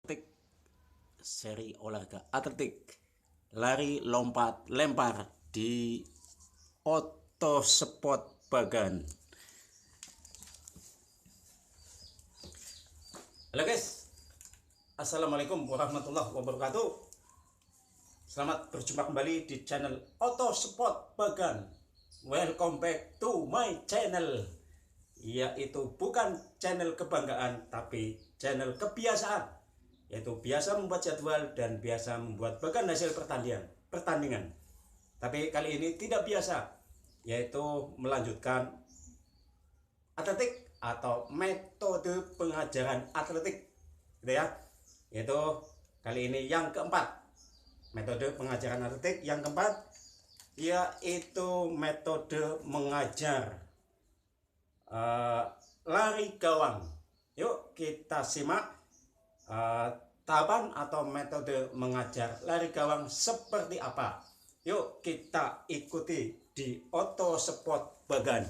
Atletik, seri olahraga atletik, lari, lompat, lempar di Otosport Bagan. Halo guys, assalamualaikum warahmatullahi wabarakatuh. Selamat berjumpa kembali di channel Otosport Bagan. Welcome back to my channel, yaitu bukan channel kebanggaan tapi channel kebiasaan, yaitu biasa membuat jadwal dan biasa membuat bahkan hasil pertandingan. Tapi kali ini tidak biasa, yaitu melanjutkan atletik atau metode pengajaran atletik, gitu ya. Yaitu kali ini yang keempat, metode pengajaran atletik yang keempat, yaitu metode mengajar lari gawang. Yuk kita simak tahapan atau metode mengajar lari gawang seperti apa. Yuk kita ikuti di Otosport Bagan.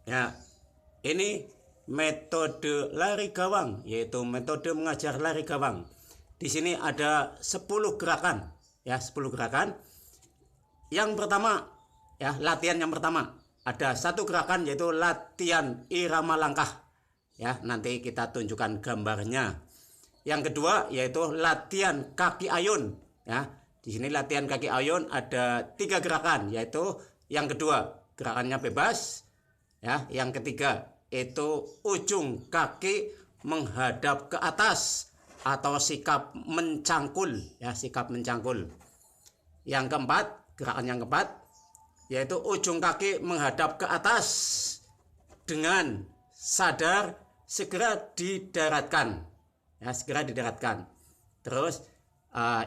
Ya, ini metode lari gawang, yaitu metode mengajar lari gawang. Di sini ada 10 gerakan, ya, 10 gerakan. Yang pertama, ya, latihan yang pertama. Ada satu gerakan yaitu latihan irama langkah. Ya, nanti kita tunjukkan gambarnya. Yang kedua yaitu latihan kaki ayun. Ya, di sini latihan kaki ayun ada 3 gerakan, yaitu yang kedua gerakannya bebas. Ya, yang ketiga itu ujung kaki menghadap ke atas atau sikap mencangkul, ya, sikap mencangkul. Yang keempat, gerakan yang keempat yaitu ujung kaki menghadap ke atas dengan sadar segera didaratkan, ya, segera didaratkan. Terus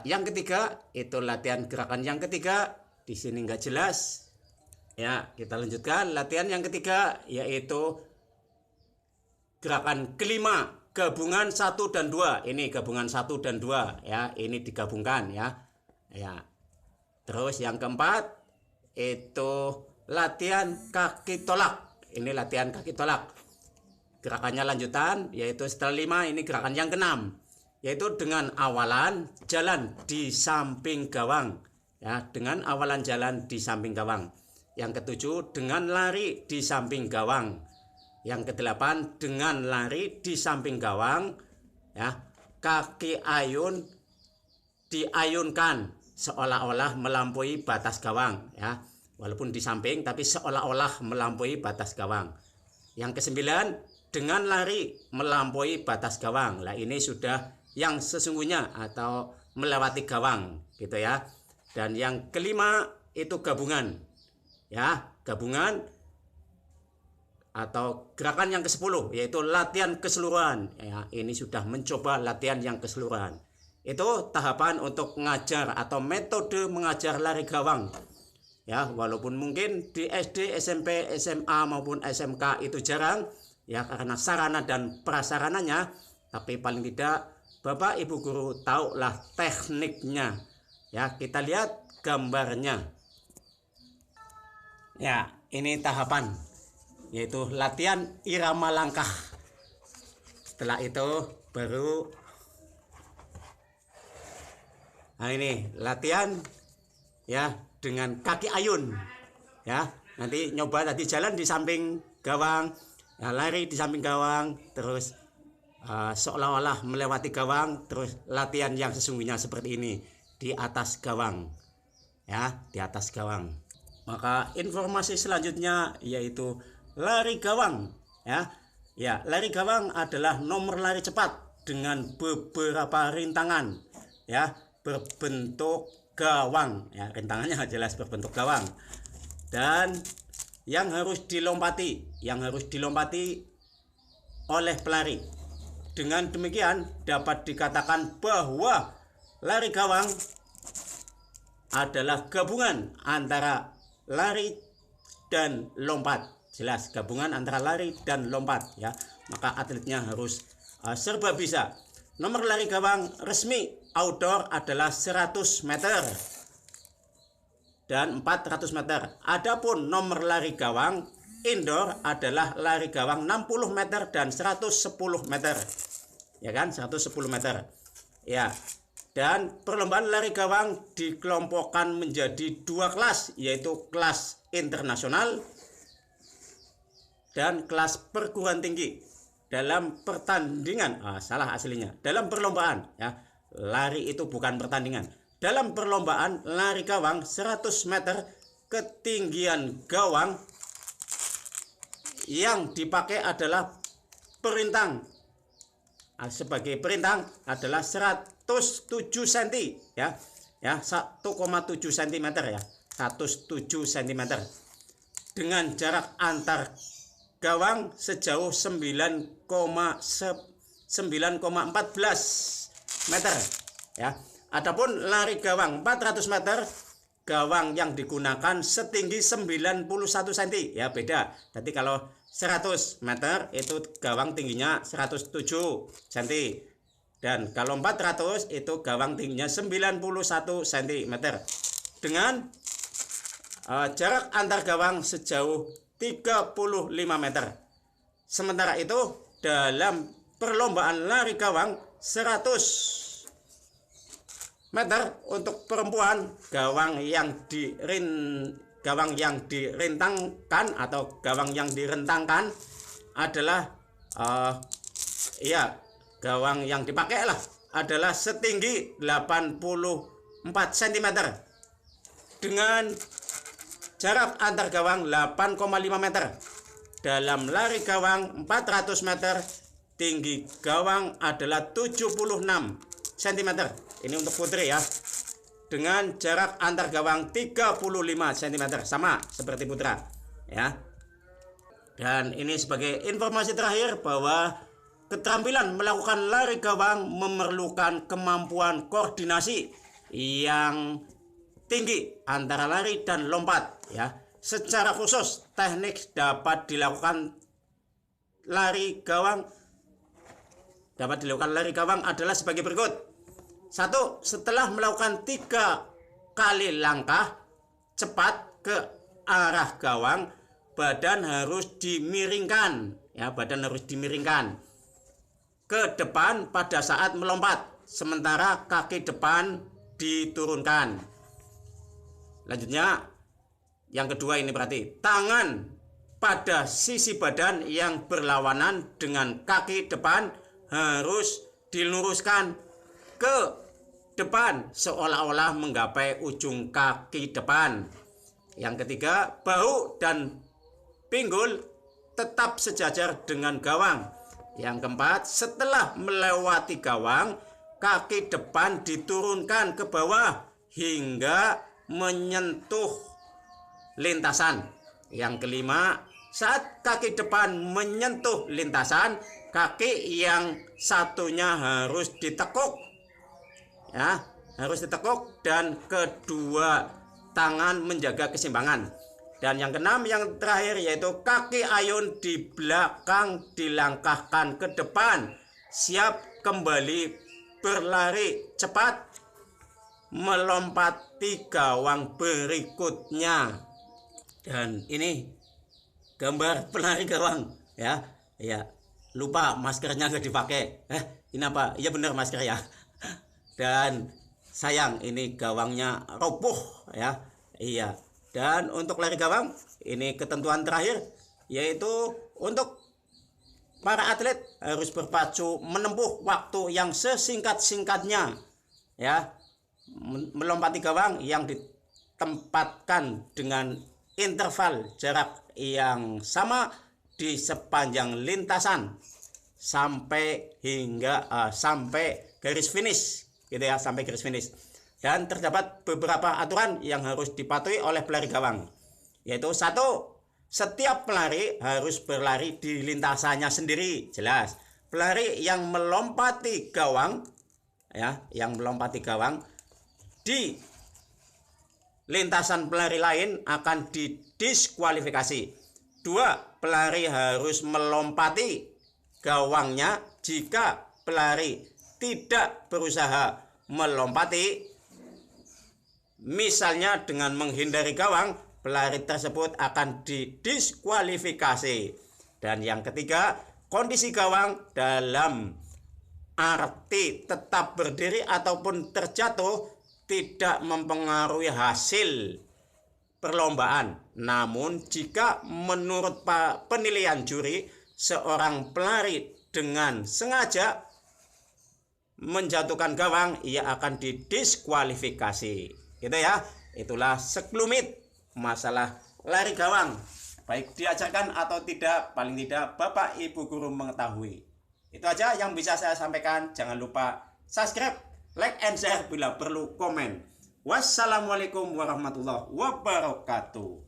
yang ketiga itu latihan gerakan yang ketiga, di sini nggak jelas. Ya, kita lanjutkan latihan yang ketiga yaitu gerakan kelima, gabungan 1 dan 2. Ini gabungan 1 dan 2, ya, ini digabungkan, ya. Ya. Terus yang keempat itu latihan kaki tolak. Ini latihan kaki tolak. Gerakannya lanjutan yaitu setelah 5 ini gerakan yang keenam, yaitu dengan awalan jalan di samping gawang, ya, dengan awalan jalan di samping gawang. Yang ketujuh dengan lari di samping gawang. Yang kedelapan dengan lari di samping gawang, ya. Kaki ayun diayunkan seolah-olah melampaui batas gawang, ya, walaupun di samping tapi seolah-olah melampaui batas gawang. Yang kesembilan dengan lari melampaui batas gawang. Lah ini sudah yang sesungguhnya atau melewati gawang, gitu ya. Dan yang kelima itu gabungan, ya, gabungan atau gerakan yang ke-10 yaitu latihan keseluruhan, ya. Ini sudah mencoba latihan yang keseluruhan. Itu tahapan untuk mengajar atau metode mengajar lari gawang, ya, walaupun mungkin di SD, SMP, SMA maupun SMK itu jarang, ya, karena sarana dan prasarananya, tapi paling tidak Bapak Ibu guru tahulah tekniknya, ya. Kita lihat gambarnya. Ya, ini tahapan yaitu latihan irama langkah. Setelah itu baru ini latihan, ya, dengan kaki ayun, ya. Nanti nyoba tadi jalan di samping gawang, ya, lari di samping gawang, terus seolah-olah melewati gawang, terus latihan yang sesungguhnya seperti ini di atas gawang, ya, di atas gawang. Maka informasi selanjutnya yaitu lari gawang, ya. Ya, lari gawang adalah nomor lari cepat dengan beberapa rintangan, ya, berbentuk gawang, ya, rintangannya jelas berbentuk gawang, dan yang harus dilompati oleh pelari. Dengan demikian dapat dikatakan bahwa lari gawang adalah gabungan antara lari dan lompat. Jelas gabungan antara lari dan lompat, ya. Maka atletnya harus serba bisa. Nomor lari gawang resmi outdoor adalah 100 meter dan 400 meter. Adapun nomor lari gawang indoor adalah lari gawang 60 meter dan 110 meter. Ya kan, 110 meter. Ya. Dan perlombaan lari gawang dikelompokkan menjadi 2 kelas, yaitu kelas internasional dan kelas perguruan tinggi. Dalam pertandingan, salah aslinya, dalam perlombaan, ya, lari itu bukan pertandingan. Dalam perlombaan lari gawang 100 meter, ketinggian gawang yang dipakai adalah perintang. Sebagai perintang adalah 107 cm, ya. Ya, 1,7 cm ya. 107 cm. Dengan jarak antar gawang sejauh 9,14 meter, ya. Adapun lari gawang 400 meter, gawang yang digunakan setinggi 91 cm, ya, beda. Jadi kalau 100 meter itu gawang tingginya 107 cm, dan kalau 400 itu gawang tingginya 91 cm dengan jarak antar gawang sejauh 35 meter. Sementara itu dalam perlombaan lari gawang 100 meter untuk perempuan, gawang yang direntangkan atau gawang yang direntangkan adalah gawang yang dipakai adalah setinggi 84 cm dengan jarak antar gawang 8,5 meter. Dalam lari gawang 400 meter, tinggi gawang adalah 76 cm. Ini untuk putri ya. Dengan jarak antar gawang 35 cm, sama seperti putra ya. Dan ini sebagai informasi terakhir bahwa keterampilan melakukan lari gawang memerlukan kemampuan koordinasi yang tinggi antara lari dan lompat ya. Secara khusus teknik dapat dilakukan lari gawang adalah sebagai berikut. 1. Setelah melakukan 3 kali langkah cepat ke arah gawang, badan harus dimiringkan ya, ke depan pada saat melompat, sementara kaki depan diturunkan. Lanjutnya, yang kedua ini berarti tangan pada sisi badan yang berlawanan dengan kaki depan harus diluruskan ke depan seolah-olah menggapai ujung kaki depan. Yang ketiga, bahu dan pinggul tetap sejajar dengan gawang. Yang keempat, setelah melewati gawang, kaki depan diturunkan ke bawah hingga menyentuh lintasan. Yang kelima, saat kaki depan menyentuh lintasan, kaki yang satunya harus ditekuk ya, dan kedua tangan menjaga keseimbangan. Dan yang keenam, yang terakhir, yaitu kaki ayun di belakang dilangkahkan ke depan, siap kembali berlari cepat melompati gawang berikutnya. Dan ini gambar pelari gawang ya. Ya, lupa maskernya nggak dipakai. Ini apa? Iya benar masker ya. Dan sayang ini gawangnya roboh ya. Iya. Dan untuk lari gawang ini ketentuan terakhir, yaitu untuk para atlet harus berpacu menempuh waktu yang sesingkat-singkatnya ya, melompati gawang yang ditempatkan dengan interval jarak yang sama di sepanjang lintasan sampai garis finish gitu ya, sampai garis finish. Dan terdapat beberapa aturan yang harus dipatuhi oleh pelari gawang, yaitu 1. Setiap pelari harus berlari di lintasannya sendiri, jelas. Pelari yang melompati gawang ya, di lintasan pelari lain akan didiskualifikasi. 2. Pelari harus melompati gawangnya. Jika pelari tidak berusaha melompati, misalnya dengan menghindari gawang, pelari tersebut akan didiskualifikasi. Dan yang ketiga, kondisi gawang dalam arti tetap berdiri ataupun terjatuh tidak mempengaruhi hasil perlombaan. Namun jika menurut penilaian juri, seorang pelari dengan sengaja menjatuhkan gawang, ia akan didiskualifikasi. Gitu ya. Itulah sekelumit masalah lari gawang. Baik diajarkan atau tidak, paling tidak Bapak Ibu guru mengetahui. Itu aja yang bisa saya sampaikan. Jangan lupa subscribe, like, and share, bila perlu komen. Wassalamualaikum warahmatullahi wabarakatuh.